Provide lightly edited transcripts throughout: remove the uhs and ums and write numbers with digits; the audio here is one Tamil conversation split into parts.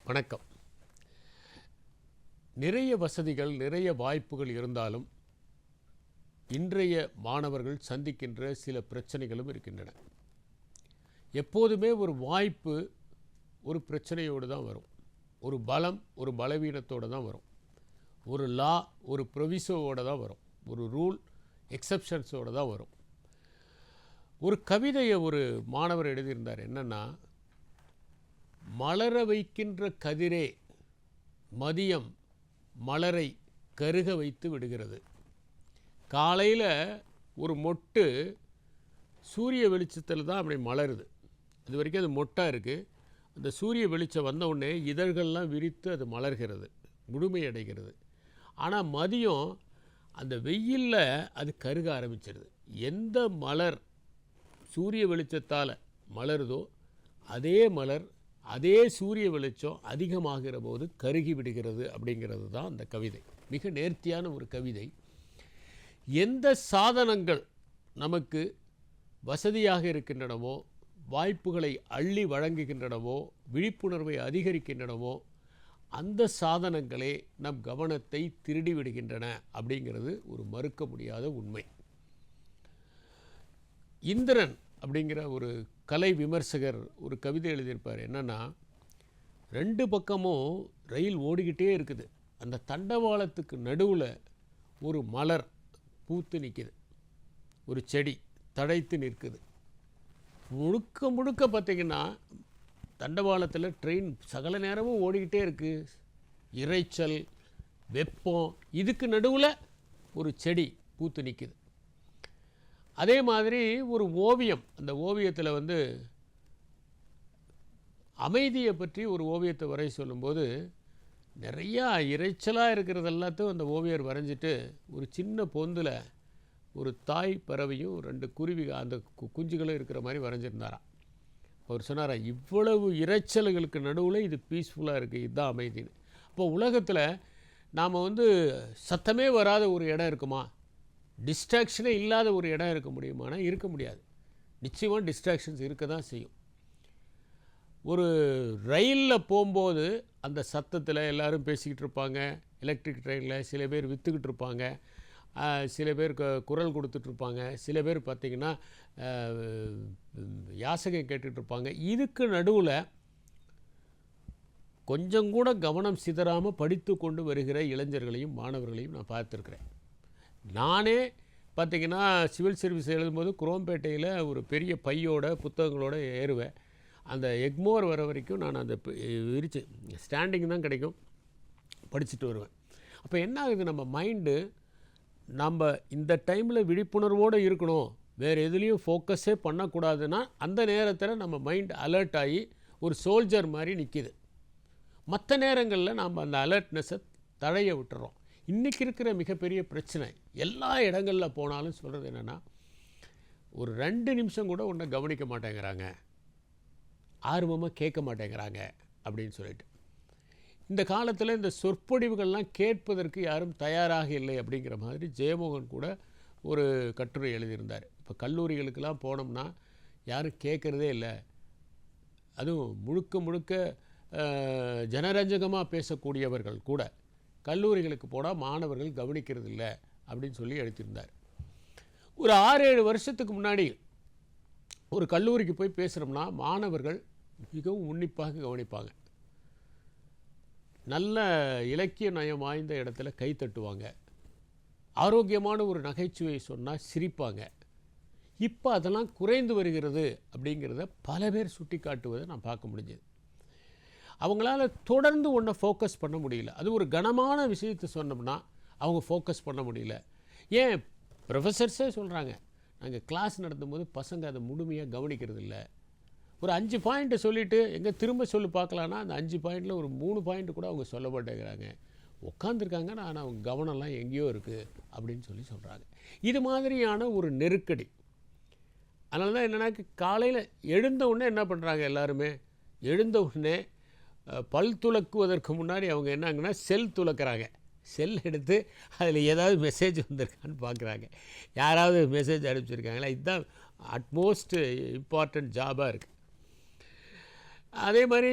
வணக்கம். நிறைய வசதிகள், நிறைய வாய்ப்புகள் இருந்தாலும் இன்றைய மாணவர்கள் சந்திக்கின்ற சில பிரச்சனைகளும் இருக்கின்றன. எப்போதுமே ஒரு வாய்ப்பு ஒரு பிரச்சனையோடு தான் வரும். ஒரு பலம் ஒரு பலவீனத்தோடு தான் வரும். ஒரு லா ஒரு ப்ரொவிசோவோடு தான் வரும். ஒரு ரூல் எக்ஸப்ஷன்ஸோடு தான் வரும். ஒரு கவிதையை ஒரு மாணவர் எழுதியிருந்தார். என்னென்னா, மலர வைக்கின்ற கதிரே மதியம் மலரை கருக வைத்து விடுகிறது. காலையில் ஒரு மொட்டு சூரிய வெளிச்சத்தில் தான் அப்படி மலருது. இது வரைக்கும் அது மொட்டாக இருக்குது. அந்த சூரிய வெளிச்சம் வந்தவுடனே இதழ்கள்லாம் விரித்து அது மலர்கிறது, முழுமையடைகிறது. ஆனால் மதியம் அந்த வெயிலில் அது கருக ஆரம்பிச்சிருது. எந்த மலர் சூரிய வெளிச்சத்தால் மலருதோ அதே மலர் அதே சூரிய வெளிச்சம் அதிகமாகிற போது கருகி விடுகிறது. அப்படிங்கிறது தான் அந்த கவிதை. மிக நேர்த்தியான ஒரு கவிதை. எந்த சாதனங்கள் நமக்கு வசதியாக இருக்கின்றனவோ, வாய்ப்புகளை அள்ளி வழங்குகின்றனவோ, விழிப்புணர்வை அதிகரிக்கின்றனவோ, அந்த சாதனங்களே நம் கவனத்தை திருடி விடுகின்றன. அப்படிங்கிறது ஒரு மறுக்க முடியாத உண்மை. இந்திரன் அப்படிங்கிற ஒரு கலை விமர்சகர் ஒரு கவிதை எழுதியிருப்பார். என்னென்னா, ரெண்டு பக்கமும் ரயில் ஓடிக்கிட்டே இருக்குது. அந்த தண்டவாளத்துக்கு நடுவில் ஒரு மலர் பூத்து நிற்கிது, ஒரு செடி தழைத்து நிற்குது. முழுக்க முழுக்க பார்த்திங்கன்னா தண்டவாளத்தில் ட்ரெயின் சகல நேரமும் ஓடிக்கிட்டே இருக்குது. இரைச்சல், வெப்பம், இதுக்கு நடுவில் ஒரு செடி பூத்து நிற்குது. அதே மாதிரி ஒரு ஓவியம், அந்த ஓவியத்தில் அமைதியை பற்றி ஒரு ஓவியத்தை வரைய சொல்லும்போது நிறையா இறைச்சலாக இருக்கிறது எல்லாத்தையும் அந்த ஓவியர் வரைஞ்சிட்டு ஒரு சின்ன பொந்தில் ஒரு தாய் பறவையும் ரெண்டு குருவி அந்த குஞ்சுகளும் இருக்கிற மாதிரி வரைஞ்சிருந்தாராம். அவர் சொன்னாரா, இவ்வளவு இறைச்சல்களுக்கு நடுவில் இது பீஸ்ஃபுல்லாக இருக்குது, இதுதான் அமைதின்னு. அப்போ உலகத்தில் நாம் சத்தமே வராத ஒரு இடம் இருக்குமா? டிஸ்ட்ராக்ஷனே இல்லாத ஒரு இடம் இருக்க முடியுமானா இருக்க முடியாது. நிச்சயமாக டிஸ்ட்ராக்ஷன்ஸ் இருக்க தான் செய்யும். ஒரு ரயிலில் போகும்போது அந்த சத்தத்தில் எல்லோரும் பேசிக்கிட்டு இருப்பாங்க. எலக்ட்ரிக் ட்ரெயினில் சில பேர் விற்றுக்கிட்டு இருப்பாங்க, சில பேர் குரல் கொடுத்துட்ருப்பாங்க, சில பேர் பார்த்திங்கன்னா யாசகம் கேட்டுட்ருப்பாங்க. இதுக்கு நடுவில் கொஞ்சம் கூட கவனம் சிதறாமல் படித்து கொண்டு வருகிற இளைஞர்களையும் மாணவர்களையும் நான் பார்த்துருக்குறேன். நானே பார்த்திங்கன்னா சிவில் சர்வீஸ் எழுதும்போது குரோம்பேட்டையில் ஒரு பெரிய பையோட புத்தகங்களோடு ஏறுவேன். அந்த எக்மோர் வர வரைக்கும் நான் அந்த விரிச்சு ஸ்டாண்டிங் தான் கிடைக்கும், படிச்சுட்டு வருவேன். அப்போ என்ன ஆகுது, நம்ம மைண்டு நம்ம இந்த டைமில் விழிப்புணர்வோடு இருக்கணும், வேறு எதுலேயும் ஃபோக்கஸே பண்ணக்கூடாதுன்னா அந்த நேரத்தில் நம்ம மைண்ட் அலர்ட் ஆகி ஒரு சோல்ஜர் மாதிரி நிற்கிது. மற்ற நேரங்களில் நாம் அந்த அலர்ட்னஸை தழைய விட்டுறோம். இன்றைக்கி இருக்கிற மிகப்பெரிய பிரச்சனை, எல்லா இடங்களில் போனாலும் சொல்கிறது என்னென்னா, ஒரு 2 நிமிஷம் கூட ஒன்றை கவனிக்க மாட்டேங்கிறாங்க, ஆர்வமாக கேட்க மாட்டேங்கிறாங்க அப்படின்னு சொல்லிட்டு. இந்த காலத்தில் இந்த சொற்பொழிவுகள்லாம் கேட்பதற்கு யாரும் தயாராக இல்லை அப்படிங்கிற மாதிரி ஜெயமோகன் கூட ஒரு கட்டுரை எழுதியிருந்தார். இப்போ கல்லூரிகளுக்கெல்லாம் போனோம்னா யாரும் கேட்குறதே இல்லை. அதுவும் முழுக்க முழுக்க ஜனரஞ்சகமாக பேசக்கூடியவர்கள் கூட கல்லூரிகளுக்கு போனால் மாணவர்கள் கவனிக்கிறது இல்லை அப்படின்னு சொல்லி எழுதியிருந்தார். ஒரு 6-7 வருஷத்துக்கு முன்னாடி ஒரு கல்லூரிக்கு போய் பேசுகிறோம்னா மாணவர்கள் மிகவும் உன்னிப்பாக கவனிப்பாங்க. நல்ல இலக்கிய நயம் வாய்ந்த இடத்துல கை தட்டுவாங்க. ஆரோக்கியமான ஒரு நகைச்சுவை சொன்னால் சிரிப்பாங்க. இப்போ அதெல்லாம் குறைந்து வருகிறது அப்படிங்கிறத பல பேர் சுட்டி காட்டுவதை நான் பார்க்க முடிஞ்சது. அவங்களால தொடர்ந்து ஒன்றை ஃபோக்கஸ் பண்ண முடியல. அது ஒரு கனமான விஷயத்தை சொன்னோம்னா அவங்க ஃபோக்கஸ் பண்ண முடியல. ஏன் ப்ரொஃபஸர்ஸே சொல்கிறாங்க, நாங்கள் கிளாஸ் நடத்தும்போது பசங்க அதை முழுமையாக கவனிக்கிறது இல்லை. ஒரு 5 பாயிண்ட்டை சொல்லிவிட்டு எங்கே திரும்ப சொல்லி பார்க்கலான்னா அந்த 5 பாயிண்டில் ஒரு 3 பாயிண்ட்டு கூட அவங்க சொல்ல மாட்டேங்கிறாங்க. உட்காந்துருக்காங்க, ஆனால் அவங்க கவனம்லாம் எங்கேயோ இருக்குது அப்படின்னு சொல்கிறாங்க. இது மாதிரியான ஒரு நெருக்கடி. அதனால தான் என்னென்னா, காலையில் எழுந்த உடனே என்ன பண்ணுறாங்க, எல்லாருமே எழுந்த உடனே பல் துலக்குவதற்கு முன்னாடி அவங்க என்னங்கன்னா செல் துலக்கிறாங்க. செல் எடுத்து அதில் ஏதாவது மெசேஜ் வந்திருக்கான்னு பார்க்குறாங்க. யாராவது மெசேஜ் அனுப்பிச்சிருக்காங்களா? இதுதான் அட்மோஸ்ட் இம்பார்ட்டண்ட் ஜாபாக இருக்குது. அதே மாதிரி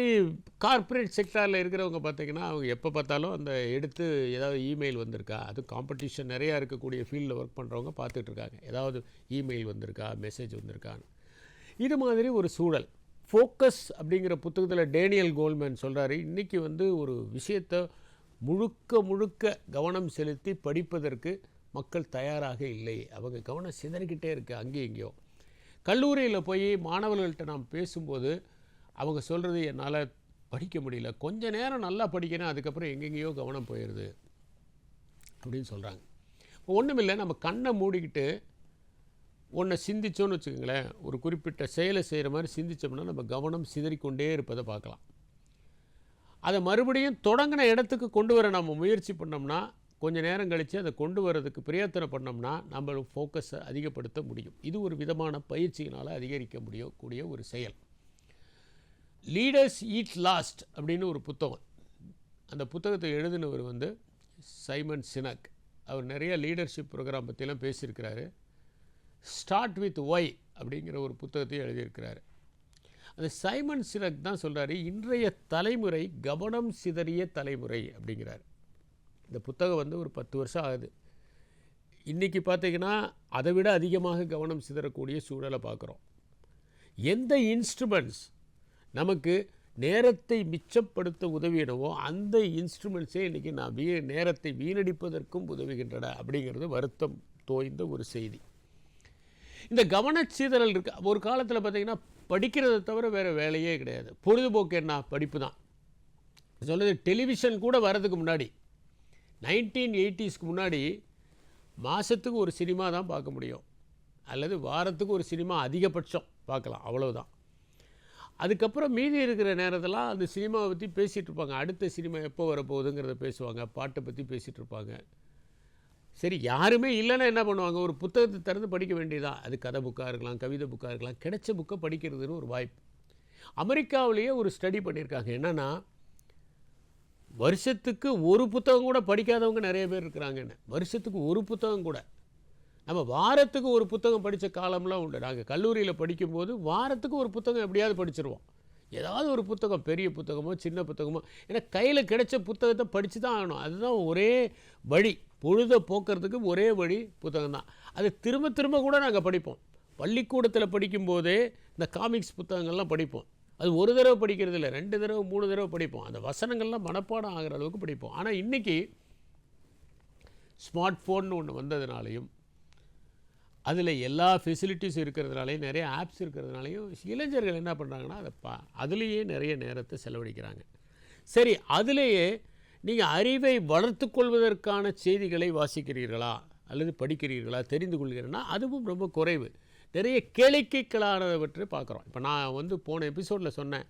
கார்ப்பரேட் செக்டாரில் இருக்கிறவங்க பார்த்தீங்கன்னா, அவங்க எப்போ பார்த்தாலும் அந்த எடுத்து ஏதாவது இமெயில் வந்திருக்கா, அது காம்படிஷன் நிறையா இருக்கக்கூடிய ஃபீல்டில் ஒர்க் பண்ணுறவங்க பார்த்துட்ருக்காங்க. ஏதாவது இமெயில் வந்திருக்கா, மெசேஜ் வந்திருக்கான்னு. இது மாதிரி ஒரு சூழல். ஃபோக்கஸ் அப்படிங்கிற புத்தகத்தில் டேனியல் கோல்மேன் சொல்கிறாரு, இன்றைக்கி வந்து ஒரு விஷயத்தை முழுக்க முழுக்க கவனம் செலுத்தி படிப்பதற்கு மக்கள் தயாராக இல்லை. அவங்க கவனம் சிதறிக்கிட்டே இருக்குது அங்கேயும் இங்கேயோ. கல்லூரியில் போய் மாணவர்கள்ட்ட நாம் பேசும்போது அவங்க சொல்கிறது, என்னால் படிக்க முடியல, கொஞ்ச நேரம் நல்லா படிக்கிறேன், அதுக்கப்புறம் எங்கெங்கேயோ கவனம் போயிடுது அப்படின்னு சொல்கிறாங்க. ஒன்றும் இல்லை, நம்ம கண்ணை மூடிக்கிட்டு ஒன்றை சிந்திச்சோன்னு வச்சுக்கோங்களேன், ஒரு குறிப்பிட்ட செயலை செய்கிற மாதிரி சிந்தித்தோம்னா நம்ம கவனம் சிதறிக்கொண்டே இருப்பதை பார்க்கலாம். அதை மறுபடியும் தொடங்கின இடத்துக்கு கொண்டு வர நம்ம முயற்சி பண்ணோம்னா, கொஞ்சம் நேரம் கழித்து அதை கொண்டு வரதுக்கு பிரயத்தனம் பண்ணோம்னா நம்ம ஃபோக்கஸை அதிகப்படுத்த முடியும். இது ஒரு விதமான பயிற்சியினால் அதிகரிக்க முடியக்கூடிய ஒரு செயல். லீடர்ஸ் ஈட் லாஸ்ட் அப்படின்னு ஒரு புத்தகம். அந்த புத்தகத்தை எழுதினவர் வந்து சைமன் சினக். அவர் நிறைய லீடர்ஷிப் ப்ரோக்ராம் பற்றிலாம் பேசியிருக்கிறாரு. ஸ்டார்ட் வித் ஒய் அப்படிங்கிற ஒரு புத்தகத்தையும் எழுதியிருக்கிறாரு. அந்த சைமன் சினக் தான் சொல்கிறாரு, இன்றைய தலைமுறை கவனம் சிதறிய தலைமுறை அப்படிங்கிறார். இந்த புத்தகம் வந்து ஒரு 10 வருஷம் ஆகுது. இன்றைக்கி பார்த்திங்கன்னா அதை விட அதிகமாக கவனம் சிதறக்கூடிய சூழலை பார்க்குறோம். எந்த இன்ஸ்ட்ருமெண்ட்ஸ் நமக்கு நேரத்தை மிச்சப்படுத்த உதவியிடவோ அந்த இன்ஸ்ட்ருமெண்ட்ஸே இன்றைக்கி நேரத்தை வீணடிப்பதற்கும் உதவுகின்றன அப்படிங்கிறது வருத்தம் தோய்ந்த ஒரு செய்தி. இந்த கவனச்சிதறல் இருக்குது. ஒரு காலத்தில் பார்த்திங்கன்னா படிக்கிறதை தவிர வேறு வேலையே கிடையாது. பொழுதுபோக்கு என்ன, படிப்பு தான். சொல்லுது டெலிவிஷன் கூட வரதுக்கு முன்னாடி 1980s முன்னாடி மாதத்துக்கு ஒரு சினிமா தான் பார்க்க முடியும், அல்லது வாரத்துக்கு ஒரு சினிமா அதிகபட்சம் பார்க்கலாம், அவ்வளவுதான். அதுக்கப்புறம் மீதி இருக்கிற நேரத்தெல்லாம் அந்த சினிமாவை பற்றி பேசிகிட்டு இருப்பாங்க. அடுத்த சினிமா எப்போ வரப்போகுதுங்கிறத பேசுவாங்க, பாட்டை பற்றி பேசிகிட்டு இருப்பாங்க. சரி, யாருமே இல்லைன்னா என்ன பண்ணுவாங்க, ஒரு புத்தகத்தை திறந்து படிக்க வேண்டியதான். அது கதை புக்காக இருக்கலாம், கவிதை புக்காக இருக்கலாம், கிடைச்ச புக்கை படிக்கிறதுன்னு ஒரு வாய்ப்பு. அமெரிக்காவிலேயே ஒரு ஸ்டடி பண்ணியிருக்காங்க. என்னென்னா, வருஷத்துக்கு ஒரு புத்தகம் கூட படிக்காதவங்க நிறைய பேர் இருக்கிறாங்கன்னு. வருஷத்துக்கு ஒரு புத்தகம் கூட. நம்ம வாரத்துக்கு ஒரு புத்தகம் படித்த காலம்லாம் உண்டு. நாங்கள் கல்லூரியில் படிக்கும்போது வாரத்துக்கு ஒரு புத்தகம் எப்படியாவது படிச்சிருவோம். ஏதாவது ஒரு புத்தகம், பெரிய புத்தகமோ சின்ன புத்தகமோ, ஏன்னா கையில் கிடைச்ச புத்தகத்தை படித்து தான் ஆகணும். அதுதான் ஒரே வழி, பொழுதை போக்குறதுக்கு ஒரே வழி புத்தகம் தான். அது திரும்ப திரும்ப கூட நாங்கள் படிப்போம். பள்ளிக்கூடத்தில் படிக்கும்போதே இந்த காமிக்ஸ் புத்தகங்கள்லாம் படிப்போம். அது ஒரு தடவை படிக்கிறது இல்லை, 2 தடவை 3 தடவை படிப்போம். அந்த வசனங்கள்லாம் மனப்பாடம் ஆகிற அளவுக்கு படிப்போம். ஆனால் இன்றைக்கி ஸ்மார்ட் ஃபோன்னு ஒன்று வந்ததுனாலையும் அதில் எல்லா ஃபெசிலிட்டிஸும் இருக்கிறதுனாலையும் நிறைய ஆப்ஸ் இருக்கிறதுனாலையும் இளைஞர்கள் என்ன பண்ணுறாங்கன்னா அதுலேயே நிறைய நேரத்தை செலவழிக்கிறாங்க. சரி, அதிலேயே நீங்கள் அறிவை வளர்த்து கொள்வதற்கான செய்திகளை வாசிக்கிறீர்களா அல்லது படிக்கிறீர்களா, தெரிந்து கொள்கிறீர்களா, அதுவும் ரொம்ப குறைவு. நிறைய கேளிக்கைகளானவற்றை பார்க்குறோம். இப்போ நான் வந்து போன எபிசோடில் சொன்னேன்,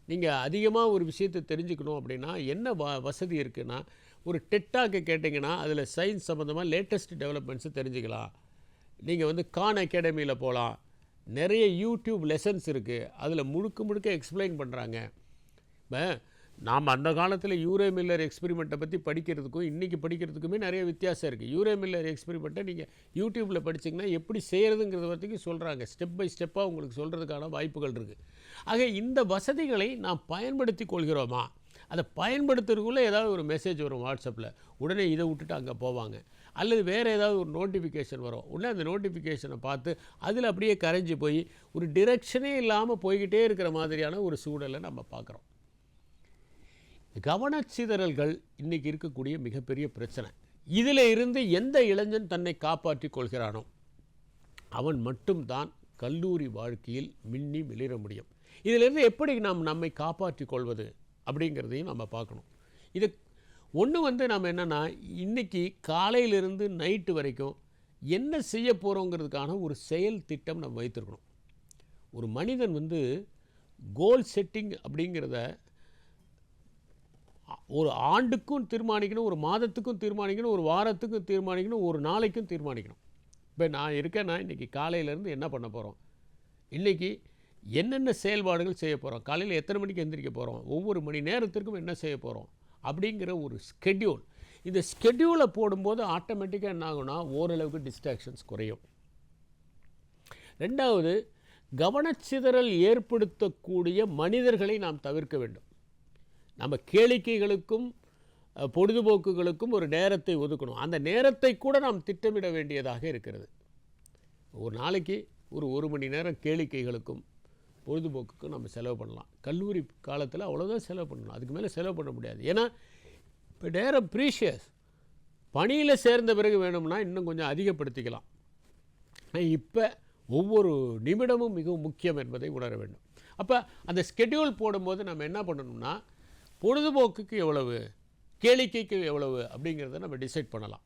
நீங்கள் அதிகமாக ஒரு விஷயத்தை தெரிஞ்சுக்கணும் அப்படின்னா என்ன வசதி இருக்குன்னா, ஒரு டெட்டாக்கு கேட்டிங்கன்னா அதில் சயின்ஸ் சம்மந்தமாக லேட்டஸ்ட் டெவலப்மெண்ட்ஸு தெரிஞ்சுக்கலாம். நீங்கள் வந்து கான் அகாடமியில் போகலாம், நிறைய யூடியூப் லெசன்ஸ் இருக்குது, அதில் முழுக்க முழுக்க எக்ஸ்பிளைன் பண்ணுறாங்க. இப்போ நாம் அந்த காலத்தில் யூரே மில்லர் எக்ஸ்பெரிமெண்ட்டை பற்றி படிக்கிறதுக்கும் இன்றைக்கி படிக்கிறதுக்குமே நிறைய வித்தியாசம் இருக்குது. யூரே மில்லர் எக்ஸ்பெரிமெண்ட்டை நீங்கள் யூடியூப்பில் படிச்சிங்கன்னா எப்படி செய்கிறதுங்கிறத பற்றிக்கும் சொல்கிறாங்க. ஸ்டெப் பை ஸ்டெப்பாக உங்களுக்கு சொல்கிறதுக்கான வாய்ப்புகள் இருக்குது. ஆக இந்த வசதிகளை நாம் பயன்படுத்தி கொள்கிறோமா? அதை பயன்படுத்துறதுக்குள்ளே ஏதாவது ஒரு மெசேஜ் வரும் வாட்ஸ்அப்பில், உடனே இதை விட்டுட்டு அங்கே போவாங்க. அல்லது வேறு ஏதாவது ஒரு நோட்டிஃபிகேஷன் வரும், உடனே அந்த நோட்டிஃபிகேஷனை பார்த்து அதில் அப்படியே கரைஞ்சி போய் ஒரு டிரெக்ஷனே இல்லாமல் போய்கிட்டே இருக்கிற மாதிரியான ஒரு சூழலை நம்ம பார்க்குறோம். கவனச்சிதறல்கள் இன்றைக்கி இருக்கக்கூடிய மிகப்பெரிய பிரச்சனை. இதில் இருந்து எந்த இளைஞன் தன்னை காப்பாற்றி கொள்கிறானோ அவன் மட்டும்தான் கல்லூரி வாழ்க்கையில் மின்னி மிளிர முடியும். இதிலிருந்து எப்படி நாம் நம்மை காப்பாற்றி கொள்வது அப்படிங்கிறதையும் நம்ம பார்க்கணும். இது ஒன்று வந்து நம்ம என்னென்னா, இன்றைக்கி காலையிலிருந்து நைட்டு வரைக்கும் என்ன செய்ய போகிறோங்கிறதுக்கான ஒரு செயல் திட்டம் நம்ம வைத்திருக்கணும். ஒரு மனிதன் வந்து கோல் செட்டிங் அப்படிங்கிறத ஒரு ஆண்டுக்கும் தீர்மானிக்கணும், ஒரு மாதத்துக்கும் தீர்மானிக்கணும், ஒரு வாரத்துக்கும் தீர்மானிக்கணும், ஒரு நாளைக்கும் தீர்மானிக்கணும். இப்போ நான் இருக்கேன்னா இன்றைக்கி காலையிலேருந்து என்ன பண்ண போகிறோம், இன்றைக்கி என்னென்ன செயல்பாடுகள் செய்ய போகிறோம், காலையில் எத்தனை மணிக்கு எந்திரிக்க போகிறோம், ஒவ்வொரு மணி நேரத்திற்கும் என்ன செய்ய போகிறோம் அப்படிங்கிற ஒரு ஸ்கெட்யூல். இந்த ஸ்கெட்யூலை போடும்போது ஆட்டோமேட்டிக்காக என்ன ஆகும்னா ஓரளவுக்கு டிஸ்ட்ராக்ஷன்ஸ் குறையும். ரெண்டாவது, கவனச்சிதறல் ஏற்படுத்தக்கூடிய மனிதர்களை நாம் தவிர்க்க வேண்டும். நம்ம கேளிக்கைகளுக்கும் பொழுதுபோக்குகளுக்கும் ஒரு நேரத்தை ஒதுக்கணும். அந்த நேரத்தை கூட நாம் திட்டமிட வேண்டியதாக இருக்கிறது. ஒரு நாளைக்கு ஒரு மணி நேரம் கேளிக்கைகளுக்கும் பொழுதுபோக்குக்கும் நம்ம செலவு பண்ணலாம். கல்லூரி காலத்தில் அவ்வளோதான் செலவு பண்ணணும், அதுக்கு மேலே செலவு பண்ண முடியாது. ஏன்னா இப்போ நேரம் ப்ரீஷியஸ். பணியில் சேர்ந்த பிறகு வேணும்னா இன்னும் கொஞ்சம் அதிகப்படுத்திக்கலாம். இப்போ ஒவ்வொரு நிமிடமும் மிகவும் முக்கியம் என்பதை உணர வேண்டும். அப்போ அந்த ஸ்கெட்யூல் போடும்போது நம்ம என்ன பண்ணணும்னா, பொழுதுபோக்குக்கு எவ்வளவு, கேளிக்கைக்கு எவ்வளவு அப்படிங்கிறத நம்ம டிசைட் பண்ணலாம்.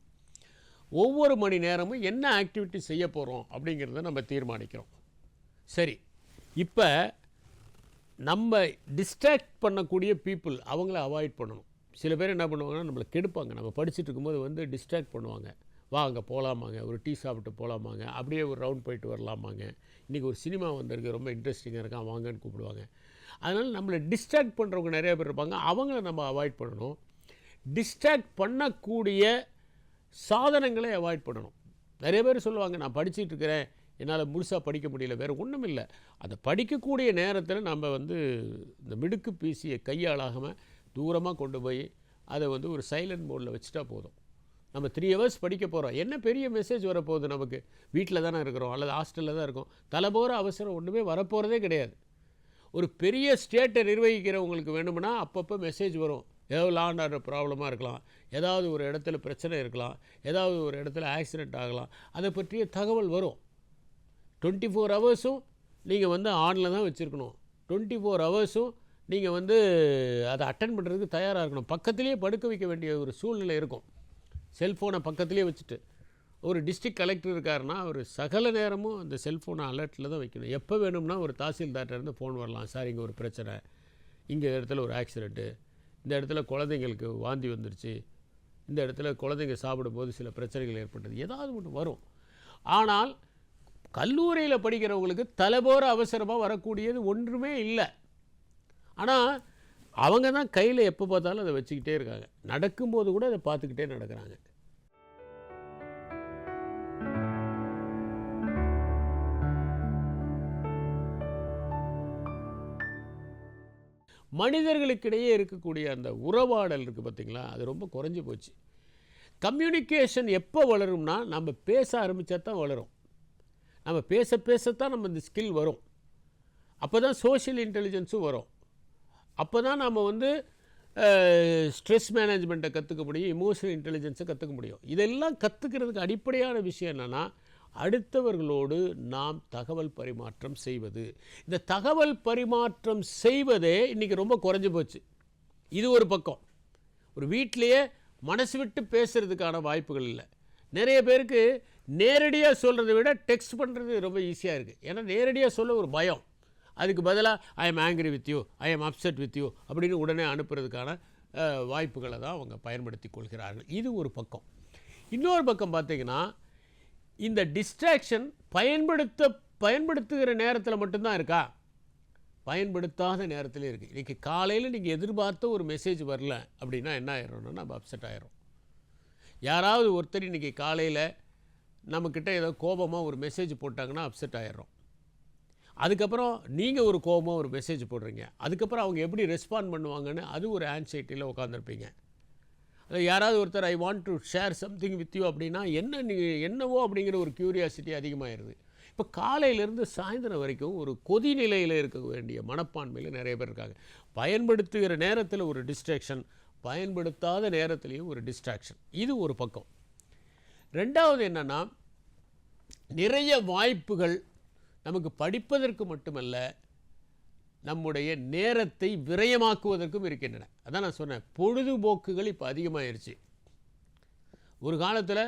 ஒவ்வொரு மணி நேரமும் என்ன ஆக்டிவிட்டி செய்ய போகிறோம் அப்படிங்கிறத நம்ம தீர்மானிக்கிறோம். சரி, இப்போ நம்ம டிஸ்ட்ராக்ட் பண்ணக்கூடிய பீப்புள் அவங்கள அவாய்ட் பண்ணணும். சில பேர் என்ன பண்ணுவாங்கன்னா நம்மளை கெடுப்பாங்க. நம்ம படிச்சுட்டு இருக்கும்போது வந்து டிஸ்ட்ராக்ட் பண்ணுவாங்க. வா அங்கே போகலாமாங்க, ஒரு டீ சாப்பிட்டு போகலாமாங்க, அப்படியே ஒரு ரவுண்ட் போயிட்டு வரலாமாங்க, இன்றைக்கி ஒரு சினிமா வந்திருக்கு ரொம்ப இன்ட்ரெஸ்டிங்காக இருக்கான் வாங்கன்னு கூப்பிடுவாங்க. அதனால் நம்மளை டிஸ்ட்ராக்ட் பண்ணுறவங்க நிறைய பேர் இருப்பாங்க. அவங்கள நம்ம அவாய்ட் பண்ணணும். டிஸ்ட்ராக்ட் பண்ணக்கூடிய சாதனங்களை அவாய்ட் பண்ணணும். நிறைய பேர் சொல்லுவாங்க, நான் படிச்சுட்டு இருக்கிறேன், என்னால் முழுசாக படிக்க முடியல. வேறு ஒன்றும் இல்லை, அதை படிக்கக்கூடிய நேரத்தில் நம்ம வந்து இந்த மிடுக்கு பீசியை கையாளாகாமல் தூரமாக கொண்டு போய் அதை வந்து ஒரு சைலண்ட் மோடில் வச்சுட்டா போதும். நம்ம 3 hours படிக்க போகிறோம், என்ன பெரிய மெசேஜ் வரப்போகுது? நமக்கு வீட்டில் தானே இருக்கிறோம் அல்லது ஹாஸ்டலில் தான் இருக்கோம், தலைபோகிற அவசரம் ஒன்றுமே வரப்போகிறதே கிடையாது. ஒரு பெரிய ஸ்டேட்டை நிர்வகிக்கிறவங்களுக்கு வேணும்னா அப்பப்போ மெசேஜ் வரும். ஏதோ லா அண்ட் ஆர்டர் ப்ராப்ளமாக இருக்கலாம், ஏதாவது ஒரு இடத்துல பிரச்சனை இருக்கலாம், ஏதாவது ஒரு இடத்துல ஆக்சிடெண்ட் ஆகலாம், அதை பற்றிய தகவல் வரும். 24 hours நீங்கள் வந்து ஆனில் தான் வச்சுருக்கணும். 24 hours நீங்கள் வந்து அதை அட்டன் பண்ணுறதுக்கு தயாராக இருக்கணும். பக்கத்துலேயே படுக்க வைக்க வேண்டிய ஒரு சூழ்நிலை இருக்கும். செல்ஃபோனை பக்கத்துலேயே வச்சுட்டு, ஒரு டிஸ்ட்ரிக்ட் கலெக்டர் இருக்காருன்னா அவர் சகல நேரமும் அந்த செல்ஃபோனை அலர்ட்டில் தான் வைக்கணும். எப்போ வேணும்னா ஒரு தாசில்தார்ட்டேருந்து ஃபோன் வரலாம், சார் இங்கே ஒரு பிரச்சனை, இங்கே இடத்துல ஒரு ஆக்சிடெண்ட்டு, இந்த இடத்துல குழந்தைங்களுக்கு வாந்தி வந்துருச்சு, இந்த இடத்துல குழந்தைங்க சாப்பிடும்போது சில பிரச்சனைகள் ஏற்பட்டது, ஏதாவது ஒன்று வரும். ஆனால் கல்லூரியில் படிக்கிறவங்களுக்கு தலைபோகிற அவசரமாக வரக்கூடியது ஒன்றுமே இல்லை. ஆனால் அவங்க தான் கையில் எப்போ பார்த்தாலும் அதை வச்சுக்கிட்டே இருக்காங்க. நடக்கும்போது கூட அதை பார்த்துக்கிட்டே நடக்கிறாங்க. மனிதர்களுக்கிடையே இருக்கக்கூடிய அந்த உறவாடல் இருக்குது பார்த்திங்களா, அது ரொம்ப குறைஞ்சி போச்சு. கம்யூனிகேஷன் எப்போ வளரும்னா, நம்ம பேச ஆரம்பித்தா தான் வளரும். நம்ம பேசத்தான் நம்ம இந்த ஸ்கில் வரும். அப்போ தான் சோஷியல் இன்டெலிஜென்ஸும் வரும். அப்போ தான் நம்ம வந்து ஸ்ட்ரெஸ் மேனேஜ்மெண்ட்டை கற்றுக்க முடியும், இமோஷனல் இன்டெலிஜென்ஸை கற்றுக்க முடியும். இதெல்லாம் கற்றுக்கிறதுக்கு அடிப்படையான விஷயம் என்னென்னா, அடுத்தவர்களோடு நாம் தகவல் பரிமாற்றம் செய்வது. இந்த தகவல் பரிமாற்றம் செய்வதே இன்றைக்கி ரொம்ப குறைஞ்சி போச்சு. இது ஒரு பக்கம். ஒரு வீட்டிலையே மனசு விட்டு பேசுகிறதுக்கான வாய்ப்புகள் இல்லை. நிறைய பேருக்கு நேரடியாக சொல்கிறத விட டெக்ஸ்ட் பண்ணுறது ரொம்ப ஈஸியாக இருக்குது. ஏன்னா நேரடியாக சொல்ல ஒரு பயம். அதுக்கு பதிலாக I am angry with you, I am upset with you அப்படின்னு உடனே அனுப்புறதுக்கான வாய்ப்புகளை தான் அவங்க பயன்படுத்தி கொள்கிறார்கள். இது ஒரு பக்கம். இன்னொரு பக்கம் பார்த்திங்கன்னா, இந்த டிஸ்ட்ராக்ஷன் பயன்படுத்துகிற நேரத்தில் மட்டும்தான் இருக்கா? பயன்படுத்தாத நேரத்துலேயும் இருக்குது. இன்றைக்கி காலையில் நீங்கள் எதிர்பார்த்த ஒரு மெசேஜ் வரல அப்படின்னா என்ன ஆயிடும்னா நம்ம அப்செட் ஆயிரும். யாராவது ஒருத்தர் இன்றைக்கி காலையில் நம்மக்கிட்ட ஏதோ கோபமாக ஒரு மெசேஜ் போட்டாங்கன்னா அப்செட் ஆயிடுறோம். அதுக்கப்புறம் நீங்கள் ஒரு கோபமாக ஒரு மெசேஜ் போடுறீங்க, அதுக்கப்புறம் அவங்க எப்படி ரெஸ்பாண்ட் பண்ணுவாங்கன்னு அது ஒரு ஆன்சைட்டியில் உட்காந்துருப்பீங்க. அது யாராவது ஒருத்தர் ஐ want to share something with you அப்படின்னா என்னவோ அப்படிங்கிற ஒரு க்யூரியாசிட்டி அதிகமாகிடுது. இப்போ காலையிலேருந்து சாயந்தரம் வரைக்கும் ஒரு கொதி நிலையில் இருக்க வேண்டிய மனப்பான்மையில் நிறைய பேர் இருக்காங்க. பயன்படுத்துகிற நேரத்தில் ஒரு டிஸ்ட்ராக்ஷன், பயன்படுத்தாத நேரத்துலேயும் ஒரு டிஸ்ட்ராக்ஷன். இது ஒரு பக்கம். ரெண்டாவது என்னென்னா, நிறைய வாய்ப்புகள் நமக்கு படிப்பதற்கு மட்டுமல்ல, நம்முடைய நேரத்தை விரயமாக்குவதற்கும் இருக்கின்றன. அதான் நான் சொன்னேன், பொழுதுபோக்குகள் இப்போ அதிகமாகிருச்சு. ஒரு காலத்தில்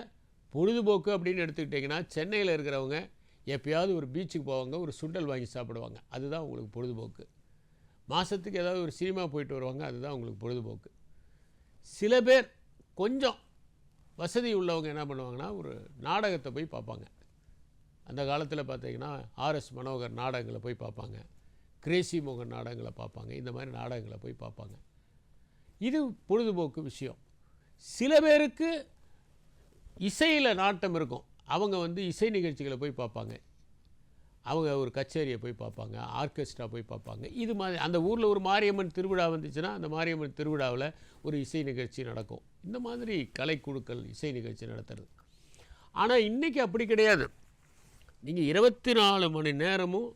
பொழுதுபோக்கு அப்படின்னு எடுத்துக்கிட்டிங்கன்னா, சென்னையில் இருக்கிறவங்க எப்போயாவது ஒரு பீச்சுக்கு போவாங்க, ஒரு சுண்டல் வாங்கி சாப்பிடுவாங்க, அதுதான் உங்களுக்கு பொழுதுபோக்கு. மாதத்துக்கு ஏதாவது ஒரு சினிமா போயிட்டு வருவாங்க, அதுதான் உங்களுக்கு பொழுதுபோக்கு. சில பேர் கொஞ்சம் வசதி உள்ளவங்க என்ன பண்ணுவாங்கன்னா, ஒரு நாடகத்தை போய் பார்ப்பாங்க. அந்த காலத்தில் பார்த்தீங்கன்னா ஆர்எஸ் மனோகர் நாடகங்களை போய் பார்ப்பாங்க, கிரேசி மோகன் நாடகங்களை பார்ப்பாங்க, இந்த மாதிரி நாடகங்களை போய் பார்ப்பாங்க. இது பொழுதுபோக்கு விஷயம். சில பேருக்கு இசையில் நாட்டம் இருக்கும், அவங்க வந்து இசை நிகழ்ச்சிகளை போய் பார்ப்பாங்க. அவங்க ஒரு கச்சேரியை போய் பார்ப்பாங்க, ஆர்கெஸ்ட்ரா போய் பார்ப்பாங்க. இது மாதிரி அந்த ஊரில் ஒரு மாரியம்மன் திருவிழா வந்துச்சுன்னா அந்த மாரியம்மன் திருவிழாவில் ஒரு இசை நிகழ்ச்சி நடக்கும். இந்த மாதிரி கலைக்குழுக்கள் இசை நிகழ்ச்சி நடத்துறது. ஆனால் இன்றைக்கி அப்படி கிடையாது. நீங்கள் 24 மணி நேரமும்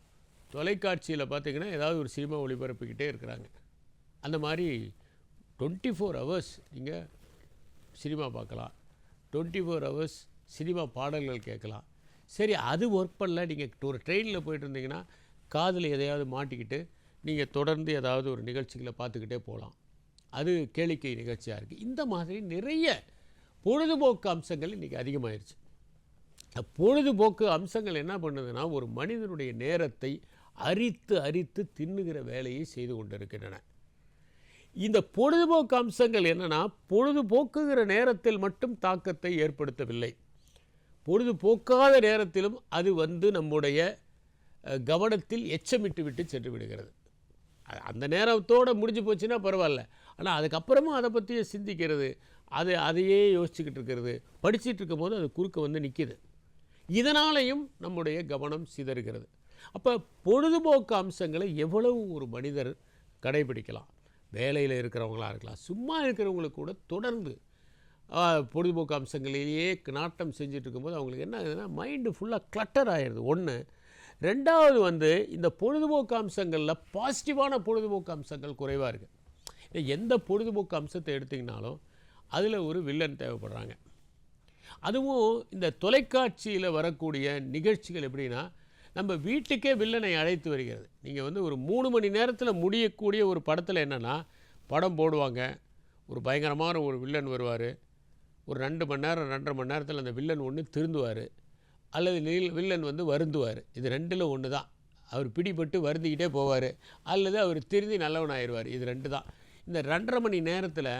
தொலைக்காட்சியில் பார்த்தீங்கன்னா ஏதாவது ஒரு சினிமா ஒளிபரப்பிக்கிட்டே இருக்கிறாங்க. அந்த மாதிரி 24 ஹவர்ஸ் நீங்கள் சினிமா பார்க்கலாம், 24 ஹவர்ஸ் சினிமா பாடல்கள் கேட்கலாம். சரி, அது ஒர்க் பண்ணல, நீங்கள் ஒரு ட்ரெயினில் போய்ட்டு இருந்தீங்கன்னா காதில் எதையாவது மாட்டிக்கிட்டு நீங்கள் தொடர்ந்து ஏதாவது ஒரு நிகழ்ச்சிகளை பார்த்துக்கிட்டே போகலாம். அது கேளிக்கை நிகழ்ச்சியாக இருக்குது. இந்த மாதிரி நிறைய பொழுதுபோக்கு அம்சங்கள் இன்றைக்கி அதிகமாகிடுச்சு. பொழுதுபோக்கு அம்சங்கள் என்ன பண்ணுதுன்னா ஒரு மனிதனுடைய நேரத்தை அரித்து அரித்து தின்னுகிற வேலையை செய்து கொண்டிருக்கின்றன. இந்த பொழுதுபோக்கு அம்சங்கள் என்னென்னா பொழுதுபோக்குகிற நேரத்தில் மட்டும் தாக்கத்தை ஏற்படுத்தவில்லை, பொழுதுபோக்காத நேரத்திலும் அது நம்முடைய கவனத்தில் எச்சமிட்டு விட்டு சென்று விடுகிறது. அந்த நேரத்தோடு முடிஞ்சு போச்சுன்னா பரவாயில்ல, ஆனால் அதுக்கப்புறமும் அதை பற்றியே சிந்திக்கிறது, அதையே யோசிச்சுக்கிட்டு இருக்கிறது, படிச்சுட்டு இருக்கும் போது அது குறுக்க நிற்கிது. இதனாலையும் நம்முடைய கவனம் சிதறுகிறது. அப்போ பொழுதுபோக்கு அம்சங்களை எவ்வளவு ஒரு மனிதர் கடைபிடிக்கலாம். வேலையில் இருக்கிறவங்களாக இருக்கலாம், சும்மா இருக்கிறவங்களுக்கு கூட தொடர்ந்து பொழுதுபோக்கு அம்சங்களிலேயே நாட்டம் செஞ்சுட்டு இருக்கும்போது அவங்களுக்கு என்ன ஆகுதுன்னா மைண்டு ஃபுல்லாக கிளட்டர் ஆகிடுது. ஒன்று. ரெண்டாவது இந்த பொழுதுபோக்கு அம்சங்களில் பாசிட்டிவான பொழுதுபோக்கு அம்சங்கள் குறைவாக இருக்குது. எந்த பொழுதுபோக்கு அம்சத்தை எடுத்திங்கனாலும் அதில் ஒரு வில்லன் தேவைப்படுறாங்க. அதுவும் இந்த தொலைக்காட்சியில் வரக்கூடிய நிகழ்ச்சிகள் எப்படின்னா நம்ம வீட்டுக்கே வில்லனை அழைத்து வருகிறது. நீங்கள் ஒரு 3 மணி நேரத்தில் முடியக்கூடிய ஒரு படத்தில் என்னென்னா படம் போடுவாங்க, ஒரு பயங்கரமான ஒரு வில்லன் வருவார், ஒரு 2 மணி நேரம் 2.5 மணி நேரத்தில் அந்த வில்லன் ஒன்று திருந்துவார் அல்லது வில்லன் வருந்துவார். இது 2ல் ஒன்று தான். அவர் பிடிபட்டு வருந்திக்கிட்டே போவார் அல்லது அவர் திருந்தி நல்லவன் ஆயிடுவார். இது 2 தான். இந்த 2.5 மணி நேரத்தில்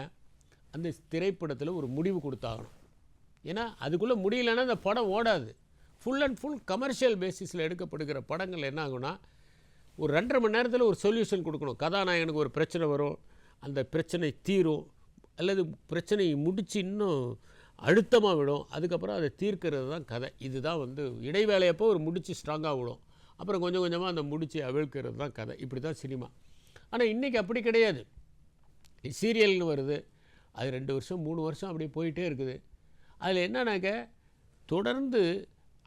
அந்த திரைப்படத்தில் ஒரு முடிவு கொடுத்தாகணும். ஏன்னா அதுக்குள்ளே முடியலைன்னா அந்த படம் ஓடாது. ஃபுல் அண்ட் ஃபுல் கமர்ஷியல் பேசிஸில் எடுக்கப்படுகிற படங்கள் என்ன ஆகுனா ஒரு 2.5 மணி நேரத்தில் ஒரு சொல்யூஷன் கொடுக்கணும். கதாநாயகனுக்கு ஒரு பிரச்சனை வரும், அந்த பிரச்சனை தீரும் அல்லது பிரச்சனையை முடித்து இன்னும் அழுத்தமாக விடும், அதுக்கப்புறம் அதை தீர்க்கிறது தான் கதை. இதுதான் இடைவேளையப்போ ஒரு முடிச்சு ஸ்ட்ராங்காக விடும், அப்புறம் கொஞ்சம் கொஞ்சமாக அந்த முடிச்சு அவிழ்க்கிறது தான் கதை. இப்படி தான் சினிமா. ஆனால் இன்றைக்கி அப்படி கிடையாது. சீரியல்னு வருது, அது 2 வருஷம் 3 வருஷம் அப்படியே போயிட்டே இருக்குது. அதில் என்னன்னாக்க தொடர்ந்து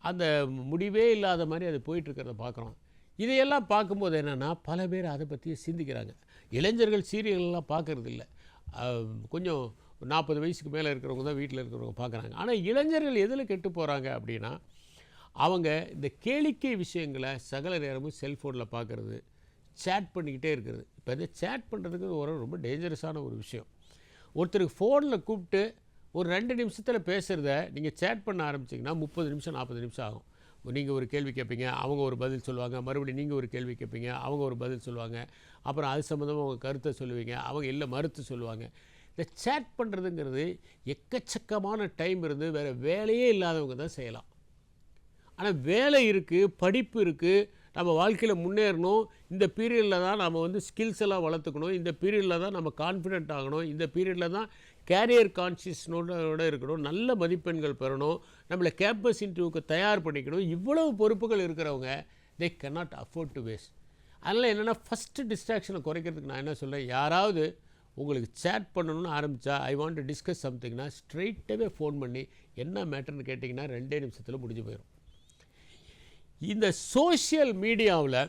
அந்த முடிவே இல்லாத மாதிரி அது போயிட்டுருக்கிறத பார்க்குறோம். இதையெல்லாம் பார்க்கும்போது என்னென்னா பல பேர் அதை பற்றியே சிந்திக்கிறாங்க. இளைஞர்கள் சீரியல்லாம் பார்க்குறது இல்லை. கொஞ்சம் 40 வயசுக்கு மேலே இருக்கிறவங்க தான் வீட்டில் இருக்கிறவங்க பார்க்குறாங்க. ஆனால் இளைஞர்கள் எதில் கெட்டு போகிறாங்க அப்படின்னா அவங்க இந்த கேளிக்கை விஷயங்களை சகல நேரமும் செல்ஃபோனில் பார்க்குறது, சேட் பண்ணிக்கிட்டே இருக்கிறது. இப்போ இந்த சேட் பண்ணுறதுக்கு ரொம்ப டேஞ்சரஸான ஒரு விஷயம். ஒருத்தருக்கு ஃபோனில் கூப்பிட்டு ஒரு 2 நிமிஷத்தில் பேசுகிறத நீங்கள் சேட் பண்ண ஆரம்பிச்சிங்கன்னா 30 நிமிஷம் 40 நிமிஷம் ஆகும். நீங்கள் ஒரு கேள்வி கேட்பீங்க, அவங்க ஒரு பதில் சொல்லுவாங்க, மறுபடியும் நீங்கள் ஒரு கேள்வி கேட்பீங்க, அவங்க ஒரு பதில் சொல்லுவாங்க, அப்புறம் அது சம்மந்தமாக உங்கள் கருத்தை சொல்லுவீங்க, அவங்க இல்லை மறுத்து சொல்லுவாங்க. இந்த சேட் பண்ணுறதுங்கிறது எக்கச்சக்கமான டைம் இருந்து வேறு வேலையே இல்லாதவங்க தான் செய்யலாம். ஆனால் வேலை இருக்குது, படிப்பு இருக்குது, நம்ம வாழ்க்கையில் முன்னேறணும், இந்த பீரியடில் தான் நம்ம ஸ்கில்ஸ் எல்லாம் வளர்த்துக்கணும், இந்த பீரியடில் தான் நம்ம கான்ஃபிடென்ட் ஆகணும், இந்த பீரியடில் தான் கேரியர் கான்ஷியஸ்னோட இருக்கணும், நல்ல மதிப்பெண்கள் பெறணும், நம்மளை கேம்பஸ் இன்டர்வியூக்கு தயார் பண்ணிக்கணும். இவ்வளவு பொறுப்புகள் இருக்கிறவங்க they cannot afford to waste. அதனால் என்னென்னா ஃபஸ்ட்டு டிஸ்ட்ராக்ஷனை குறைக்கிறதுக்கு நான் என்ன சொல்கிறேன், யாராவது உங்களுக்கு சேட் பண்ணணும்னு ஆரம்பித்தா ஐ வாண்ட் டு டிஸ்கஸ் சம்திங்னா ஸ்ட்ரெயிட்டாகவே ஃபோன் பண்ணி என்ன மேட்டர்னு கேட்டிங்கன்னா 2 நிமிஷத்தில் முடிஞ்சு போயிடும். இந்த சோஷியல் மீடியாவில்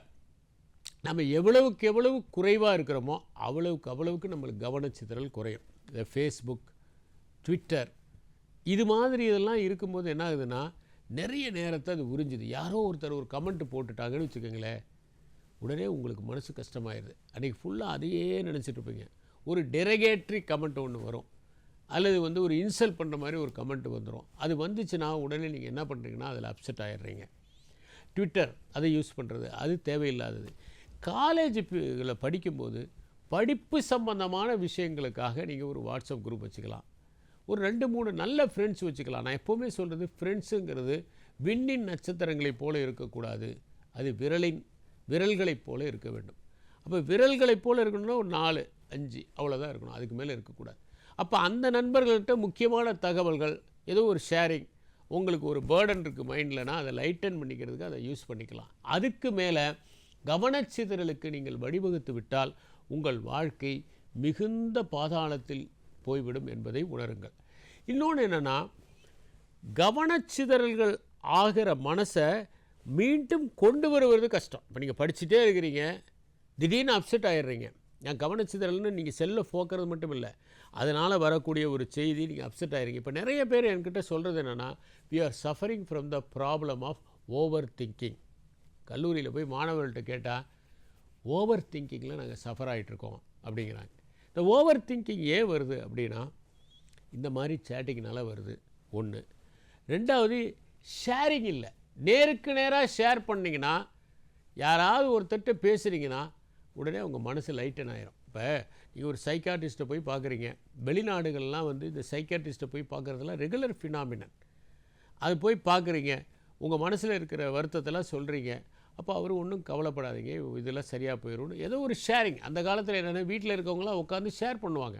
நம்ம எவ்வளவுக்கு எவ்வளவு குறைவாக இருக்கிறோமோ அவ்வளவுக்கு நம்மளுக்கு கவனச்சிதறல் குறையும். இந்த ஃபேஸ்புக், ட்விட்டர் இது மாதிரி இதெல்லாம் இருக்கும்போது என்ன ஆகுதுன்னா நிறைய நேரத்தை அது உறிஞ்சுது. யாரோ ஒருத்தர் ஒரு கமெண்ட் போட்டுட்டாங்கன்னு வச்சுக்கோங்களேன், உடனே உங்களுக்கு மனசு கஷ்டமாயிடுது. அன்றைக்கி ஃபுல்லாக அதையே நினச்சிட்ருப்பீங்க. ஒரு டெரகேட்ரி கமெண்ட் ஒன்று வரும் அல்லது ஒரு இன்சல்ட் பண்ணுற மாதிரி ஒரு கமெண்ட் வந்துடும். அது வந்துச்சுன்னா உடனே நீங்கள் என்ன பண்ணுறீங்கன்னா அதில் அப்செட் ஆகிடுறீங்க. ட்விட்டர் அதை யூஸ் பண்ணுறது அது தேவையில்லாதது. காலேஜில் படிக்கும்போது படிப்பு சம்பந்தமான விஷயங்களுக்காக நீங்கள் ஒரு வாட்ஸ்அப் குரூப் வச்சுக்கலாம், ஒரு 2-3 நல்ல ஃப்ரெண்ட்ஸ் வச்சுக்கலாம். நான் எப்போவுமே சொல்கிறது ஃப்ரெண்ட்ஸுங்கிறது விண்ணின் நட்சத்திரங்களைப் போல இருக்கக்கூடாது, அது விரல்களைப் போல இருக்க வேண்டும். அப்போ விரல்களைப் போல இருக்கணும்னா ஒரு 4-5 அவ்வளோதான் இருக்கணும், அதுக்கு மேலே இருக்கக்கூடாது. அப்போ அந்த நண்பர்கள்கிட்ட முக்கியமான தகவல்கள் ஏதோ ஒரு ஷேரிங், உங்களுக்கு ஒரு பேர்டன் இருக்குது மைண்ட்லனா அதை லைட்டன் பண்ணிக்கிறதுக்கு அதை யூஸ் பண்ணிக்கலாம். அதுக்கு மேலே கவனச்சிதறலுக்கு நீங்கள் வழிவகுத்து விட்டால் உங்கள் வாழ்க்கை மிகுந்த பாதாளத்தில் போய்விடும் என்பதை உணருங்கள். இன்னொன்று என்னென்னா, கவனச்சிதறல்கள் ஆகிற மனசை மீண்டும் கொண்டு வருவது கஷ்டம். இப்போ நீங்கள் படிச்சுட்டே இருக்கிறீங்க, திடீர்னு அப்செட் ஆகிடுறீங்க. நான் கவனச்சிதறல்னு நீங்கள் செல்லை போக்குறது மட்டும் இல்லை, அதனால் வரக்கூடிய ஒரு செய்தி நீங்கள் அப்செட் ஆகிடுறீங்க. இப்போ நிறைய பேர் என்கிட்ட சொல்கிறது என்னென்னா, we are suffering from the problem of overthinking. கல்லூரியில் போய் மாணவர்கள்ட்ட கேட்டால் ஓவர் திங்கிங்கில் நாங்கள் சஃபர் ஆகிட்ருக்கோம் அப்படிங்கிறாங்க. இந்த ஓவர் திங்கிங் ஏன் வருது அப்படின்னா, இந்த மாதிரி சேட்டிங்னால வருது ஒன்று. ரெண்டாவது, ஷேரிங் இல்லை. நேருக்கு நேராக ஷேர் பண்ணிங்கன்னா, யாராவது ஒருத்தர்கிட்ட பேசுகிறீங்கன்னா உடனே உங்கள் மனசு லைட்டன் ஆயிரும். இப்போ நீங்கள் ஒரு சைக்காட்ரிஸ்ட்டை போய் பார்க்குறீங்க, வெளிநாடுகள்லாம் வந்து இந்த சைக்காட்ரிஸ்ட்டை போய் பார்க்குறதுலாம் ரெகுலர் ஃபினாமினன். அது போய் பார்க்குறீங்க, உங்கள் மனசில் இருக்கிற வருத்தத்தெல்லாம் சொல்கிறீங்க, அப்போ அவர் ஒன்றும் கவலைப்படாதீங்க, இதெல்லாம் சரியாக போயிடும்னு ஏதோ ஒரு ஷேரிங். அந்த காலத்தில் என்னென்னா, வீட்டில் இருக்கவங்களாம் உட்காந்து ஷேர் பண்ணுவாங்க.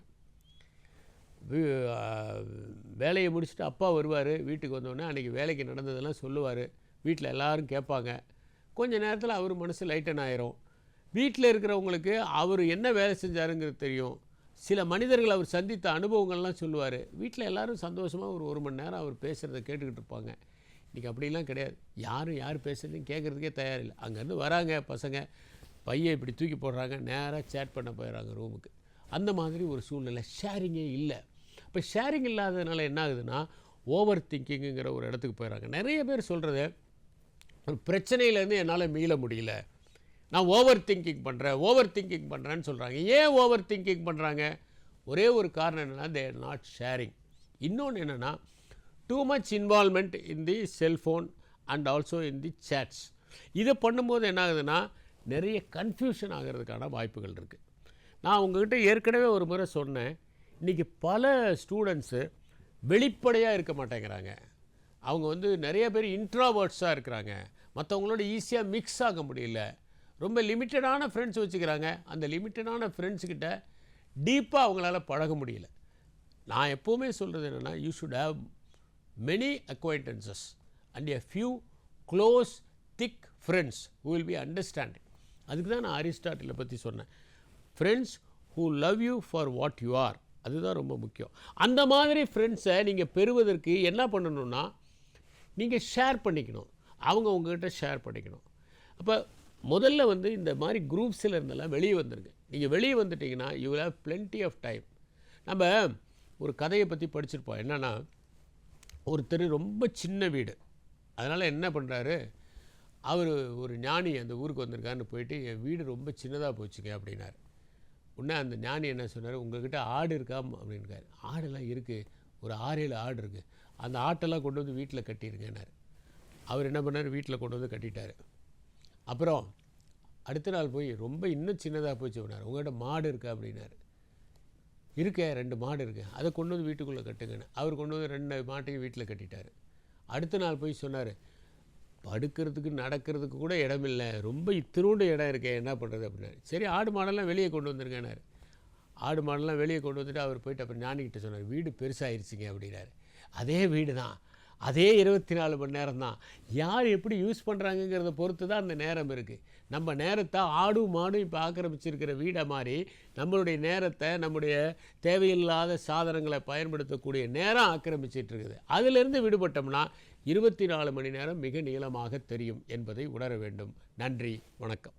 வேலையை முடிச்சுட்டு அப்பா வருவார், வீட்டுக்கு வந்தோடனே அன்றைக்கி வேலைக்கு நடந்ததெல்லாம் சொல்லுவார், வீட்டில் எல்லோரும் கேட்பாங்க. கொஞ்சம் நேரத்தில் அவர் மனசு லைட்டன் ஆயிரும். வீட்டில் இருக்கிறவங்களுக்கு அவர் என்ன வேலை செஞ்சாருங்கிறது தெரியும். சில மனிதர்கள் அவர் சந்தித்த அனுபவங்கள்லாம் சொல்லுவார். வீட்டில் எல்லோரும் சந்தோஷமாக ஒரு மணி நேரம் அவர் பேசுகிறத கேட்டுக்கிட்டு இருப்பாங்க. இன்றைக்கி அப்படிலாம் கிடையாது. யாரும் யார் பேசுகிறதையும் கேட்குறதுக்கே தயாரில்லை. அங்கேருந்து வராங்க பசங்க, பையை இப்படி தூக்கி போடுறாங்க, நேராக சேட் பண்ண போயிடறாங்க ரூமுக்கு. அந்த மாதிரி ஒரு சூழ்நிலை. ஷேரிங்கே இல்லை. இப்போ ஷேரிங் இல்லாததுனால என்ன ஆகுதுன்னா, ஓவர் திங்கிங்குங்கிற ஒரு இடத்துக்கு போயிடறாங்க. நிறைய பேர் சொல்கிறது, ஒரு பிரச்சனையிலேருந்து என்னால் மீள முடியல, நான் ஓவர் திங்கிங் பண்ணுறேன்னு சொல்கிறாங்க. ஏன் ஓவர் திங்கிங் பண்ணுறாங்க? ஒரே ஒரு காரணம் என்னென்னா, தே ஆர் நாட் ஷேரிங். இன்னொன்று என்னென்னா, too much involvement in the cellphone and also in the shades. இதை பண்ணும்போது என்ன ஆகுதுன்னா, நிறைய கன்ஃபியூஷன் ஆகிறதுக்கான வாய்ப்புகள் இருக்குது. நான் உங்கள்கிட்ட ஏற்கனவே ஒரு முறை சொன்னேன், இன்றைக்கி பல ஸ்டூடெண்ட்ஸு வெளிப்படையாக இருக்க மாட்டேங்கிறாங்க. அவங்க வந்து நிறைய பேர் இன்ட்ராவர்ட்ஸாக இருக்கிறாங்க. மற்றவங்களோட ஈஸியாக மிக்ஸ் ஆக முடியல. ரொம்ப லிமிட்டடான ஃப்ரெண்ட்ஸ் வச்சுக்கிறாங்க. அந்த லிமிட்டடான ஃப்ரெண்ட்ஸுக்கிட்ட டீப்பாக அவங்களால பழக முடியல. நான் எப்போவுமே சொல்கிறது என்னென்னா, you should have many acquaintances and a few close thick friends who will be understanding. அதுக்கு தான் நான் அரிஸ்டாட்டிலை பற்றி சொன்னேன். Friends who love you for what you are, அதுதான் ரொம்ப முக்கியம். அந்த மாதிரி ஃப்ரெண்ட்ஸை நீங்கள் பெறுவதற்கு என்ன பண்ணணுன்னா, நீங்கள் ஷேர் பண்ணிக்கணும், அவங்க உங்கள்கிட்ட ஷேர் பண்ணிக்கணும். அப்போ முதல்ல வந்து இந்த மாதிரி குரூப்ஸில் இருந்தெல்லாம் வெளியே வந்துருங்க. நீங்கள் வெளியே வந்துட்டிங்கன்னா you will have plenty of time. நம்ம ஒரு கதையை பற்றி படிச்சிருப்போம். என்னென்னா, ஒருத்தர் ரொம்ப சின்ன வீடு, அதனால் என்ன பண்ணுறாரு, அவர் ஒரு ஞானி அந்த ஊருக்கு வந்திருக்காருன்னு போயிட்டு, என் வீடு ரொம்ப சின்னதாக போச்சுங்க அப்படின்னாரு. உடனே அந்த ஞானி என்ன சொன்னார், உங்கள்கிட்ட ஆடு இருக்கா அப்படின்னுக்காரு. ஆடெல்லாம் இருக்குது, ஒரு 6-7 ஆடு இருக்குது, அந்த ஆட்டெல்லாம் கொண்டு வந்து வீட்டில் கட்டியிருங்கன்னாரு. அவர் என்ன பண்ணார், வீட்டில் கொண்டு வந்து கட்டிட்டார். அப்புறம் அடுத்த நாள் போய் ரொம்ப இன்னும் சின்னதாக போச்சு அப்படின்னார். உங்கள்கிட்ட மாடு இருக்கா அப்படின்னாரு. இருக்கே, 2 மாடு இருக்குது, அதை கொண்டு வந்து வீட்டுக்குள்ளே கட்டுங்கன்னு. அவர் கொண்டு வந்து 2 மாட்டையும் வீட்டில் கட்டிட்டார். அடுத்த நாள் போய் சொன்னார், படுக்கிறதுக்கு நடக்கிறதுக்கு கூட இடம் இல்லை, ரொம்ப இத்தினூண்டு இடம் இருக்கே, என்ன பண்ணுறது அப்படின்னாரு. சரி, ஆடு மாடெல்லாம் வெளியே கொண்டு வந்துருங்கன்னாரு. ஆடு மாடெல்லாம் வெளியே கொண்டு வந்துட்டு அவர் போயிட்டு அப்புறம் ஞானிக்கிட்ட சொன்னார், வீடு பெருசாகிருச்சிங்க அப்படின்னாரு. அதே வீடு தான், அதே 24 மணி நேரம் தான். யார் எப்படி யூஸ் பண்ணுறாங்கங்கிறத பொறுத்து தான் அந்த நேரம் இருக்குது. நம்ம நேரத்தை ஆடும் மாடும் இப்போ ஆக்கிரமிச்சிருக்கிற வீடை மாதிரி நம்மளுடைய நேரத்தை நம்முடைய தேவையில்லாத சாதனங்களை பயன்படுத்தக்கூடிய நேரம் ஆக்கிரமிச்சிட்டு இருக்குது. அதிலிருந்து விடுபட்டோம்னா 24 மணி நேரம் மிக நீளமாக தெரியும் என்பதை உணர வேண்டும். நன்றி, வணக்கம்.